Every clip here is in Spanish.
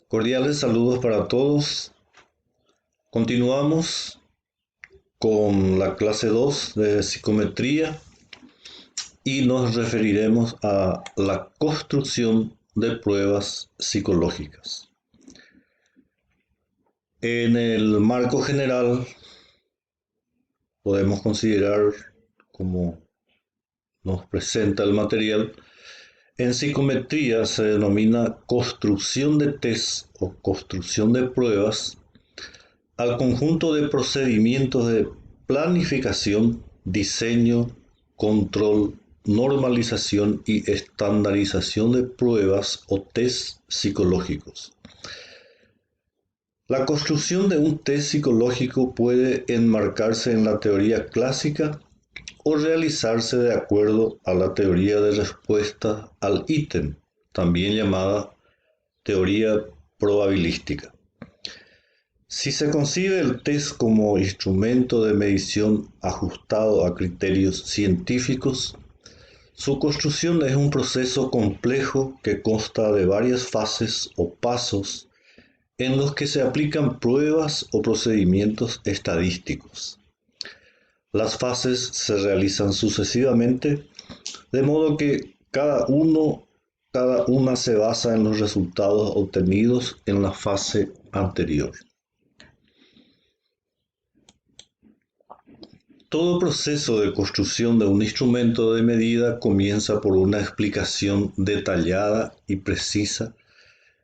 Cordiales saludos para todos. Continuamos con la clase 2 de psicometría y nos referiremos a la construcción de pruebas psicológicas. En el marco general podemos considerar, como nos presenta el material, en psicometría se denomina construcción de test o construcción de pruebas al conjunto de procedimientos de planificación, diseño, control, normalización y estandarización de pruebas o test psicológicos. La construcción de un test psicológico puede enmarcarse en la teoría clásica o realizarse de acuerdo a la teoría de respuesta al ítem, también llamada teoría probabilística. Si se concibe el test como instrumento de medición ajustado a criterios científicos, su construcción es un proceso complejo que consta de varias fases o pasos en los que se aplican pruebas o procedimientos estadísticos. Las fases se realizan sucesivamente, de modo que cada una se basa en los resultados obtenidos en la fase anterior. Todo proceso de construcción de un instrumento de medida comienza por una explicación detallada y precisa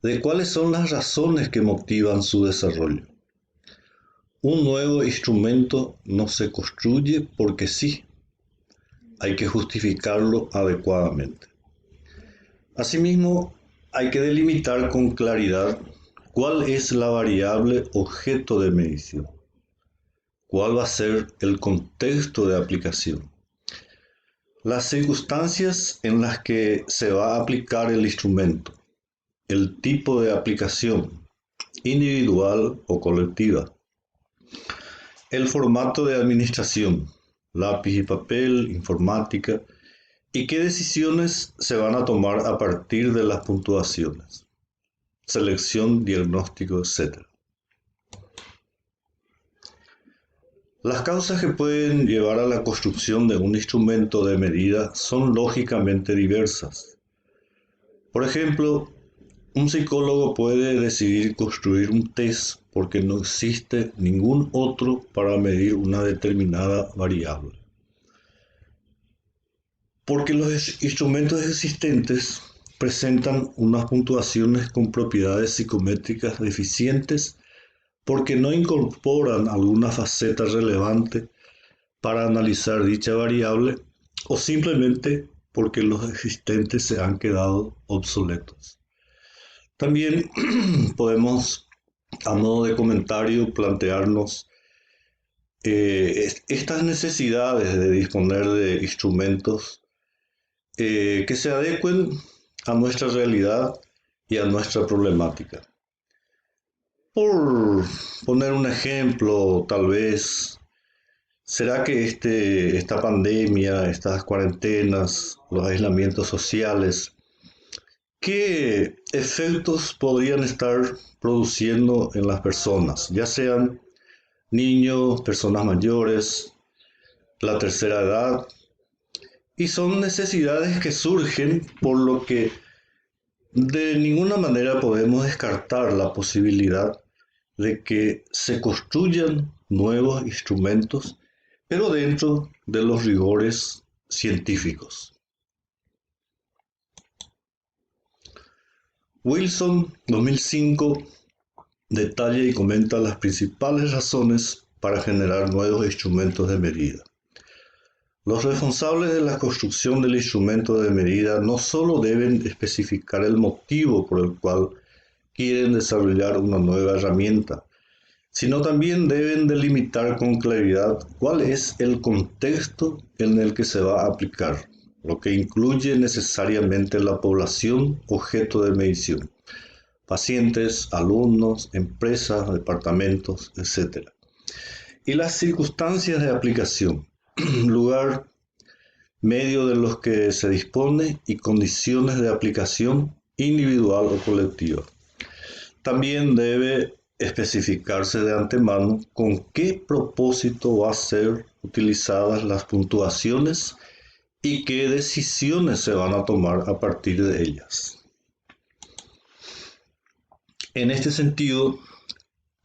de cuáles son las razones que motivan su desarrollo. Un nuevo instrumento no se construye porque sí, hay que justificarlo adecuadamente. Asimismo, hay que delimitar con claridad cuál es la variable objeto de medición, cuál va a ser el contexto de aplicación, las circunstancias en las que se va a aplicar el instrumento, el tipo de aplicación, individual o colectiva, el formato de administración, lápiz y papel, informática, y qué decisiones se van a tomar a partir de las puntuaciones, selección, diagnóstico, etc. Las causas que pueden llevar a la construcción de un instrumento de medida son lógicamente diversas. Por ejemplo, un psicólogo puede decidir construir un test porque no existe ningún otro para medir una determinada variable. Porque los instrumentos existentes presentan unas puntuaciones con propiedades psicométricas deficientes porque no incorporan alguna faceta relevante para analizar dicha variable o simplemente porque los existentes se han quedado obsoletos. También podemos, a modo de comentario, plantearnos estas necesidades de disponer de instrumentos que se adecuen a nuestra realidad y a nuestra problemática. Por poner un ejemplo, tal vez, ¿será que esta pandemia, estas cuarentenas, los aislamientos sociales, qué efectos podrían estar produciendo en las personas, ya sean niños, personas mayores, la tercera edad? Y son necesidades que surgen por lo que de ninguna manera podemos descartar la posibilidad de que se construyan nuevos instrumentos, pero dentro de los rigores científicos. Wilson, 2005, detalla y comenta las principales razones para generar nuevos instrumentos de medida. Los responsables de la construcción del instrumento de medida no solo deben especificar el motivo por el cual quieren desarrollar una nueva herramienta, sino también deben delimitar con claridad cuál es el contexto en el que se va a aplicar, lo que incluye necesariamente la población objeto de medición, pacientes, alumnos, empresas, departamentos, etc. Y las circunstancias de aplicación, lugar, medio de los que se dispone y condiciones de aplicación individual o colectiva. También debe especificarse de antemano con qué propósito va a ser utilizadas las puntuaciones y qué decisiones se van a tomar a partir de ellas. En este sentido,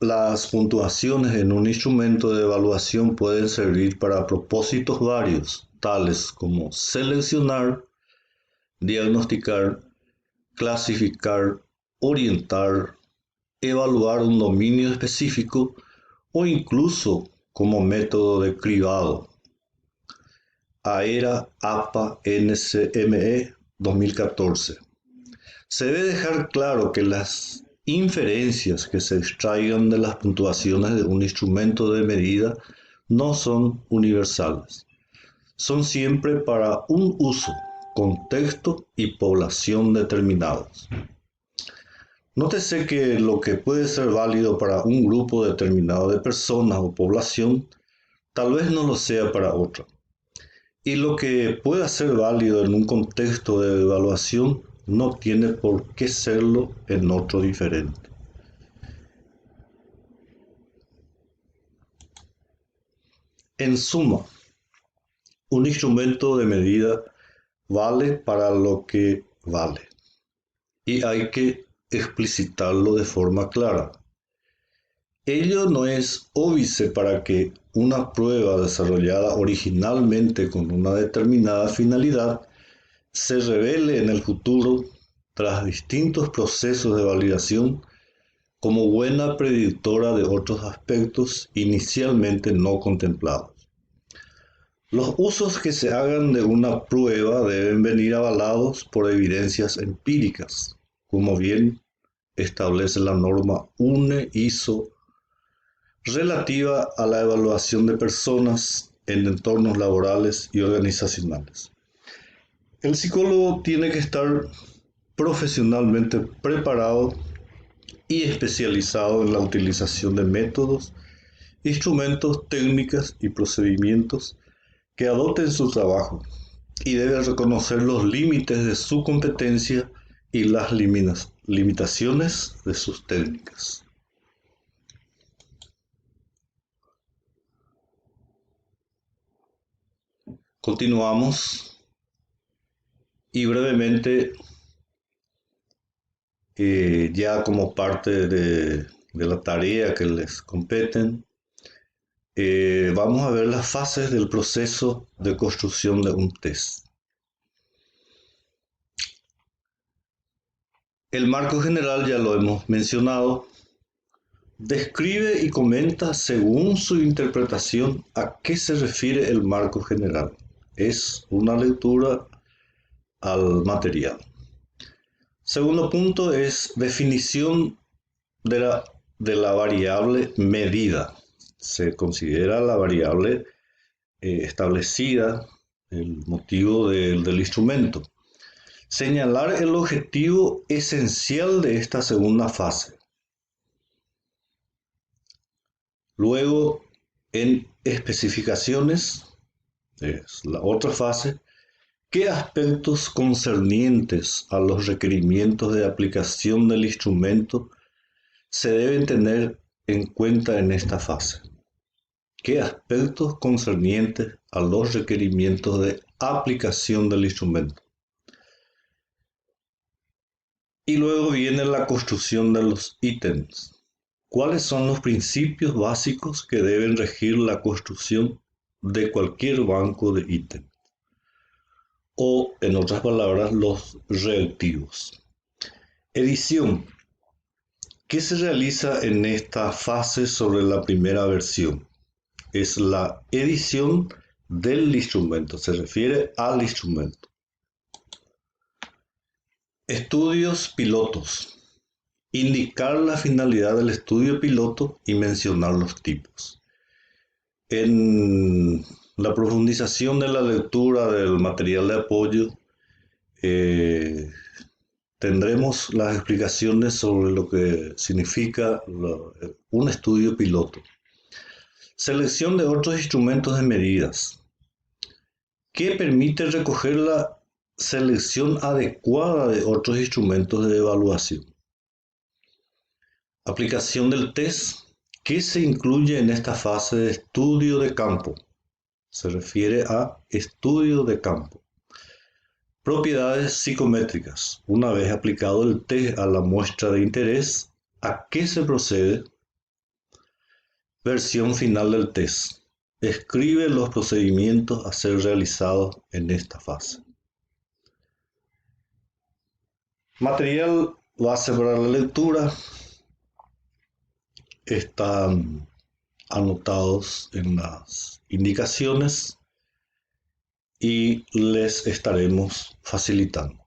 las puntuaciones en un instrumento de evaluación pueden servir para propósitos varios, tales como seleccionar, diagnosticar, clasificar, orientar, evaluar un dominio específico o incluso como método de cribado. AERA APA NCME 2014. Se debe dejar claro que las inferencias que se extraigan de las puntuaciones de un instrumento de medida no son universales. Son siempre para un uso, contexto y población determinados. Nótese que lo que puede ser válido para un grupo determinado de personas o población, tal vez no lo sea para otra. Y lo que pueda ser válido en un contexto de evaluación no tiene por qué serlo en otro diferente. En suma, un instrumento de medida vale para lo que vale y hay que explicitarlo de forma clara. Ello no es óbice para que una prueba desarrollada originalmente con una determinada finalidad se revele en el futuro, tras distintos procesos de validación, como buena predictora de otros aspectos inicialmente no contemplados. Los usos que se hagan de una prueba deben venir avalados por evidencias empíricas, como bien establece la norma UNE ISO relativa a la evaluación de personas en entornos laborales y organizacionales. El psicólogo tiene que estar profesionalmente preparado y especializado en la utilización de métodos, instrumentos, técnicas y procedimientos que adopte en su trabajo y debe reconocer los límites de su competencia y las limitaciones de sus técnicas. Continuamos y brevemente, ya como parte de la tarea que les competen, vamos a ver las fases del proceso de construcción de un test. El marco general ya lo hemos mencionado. Describe y comenta según su interpretación a qué se refiere el marco general. Es una lectura al material. Segundo punto es definición de la variable medida. Se considera la variable establecida, el motivo del instrumento. Señalar el objetivo esencial de esta segunda fase. Luego, en especificaciones, es la otra fase, ¿qué aspectos concernientes a los requerimientos de aplicación del instrumento se deben tener en cuenta en esta fase? ¿Qué aspectos concernientes a los requerimientos de aplicación del instrumento? Y luego viene la construcción de los ítems. ¿Cuáles son los principios básicos que deben regir la construcción de cualquier banco de ítems? O, en otras palabras, los reactivos. Edición. ¿Qué se realiza en esta fase sobre la primera versión? Es la edición del instrumento, se refiere al instrumento. Estudios pilotos. Indicar la finalidad del estudio piloto y mencionar los tipos. En la profundización de la lectura del material de apoyo, tendremos las explicaciones sobre lo que significa un estudio piloto. Selección de otros instrumentos de medidas. ¿Qué permite recoger la selección adecuada de otros instrumentos de evaluación? Aplicación del test. ¿Qué se incluye en esta fase de estudio de campo? Se refiere a estudio de campo. Propiedades psicométricas. Una vez aplicado el test a la muestra de interés, ¿a qué se procede? Versión final del test. Escribe los procedimientos a ser realizados en esta fase. Material base para la lectura están anotados en las indicaciones y les estaremos facilitando.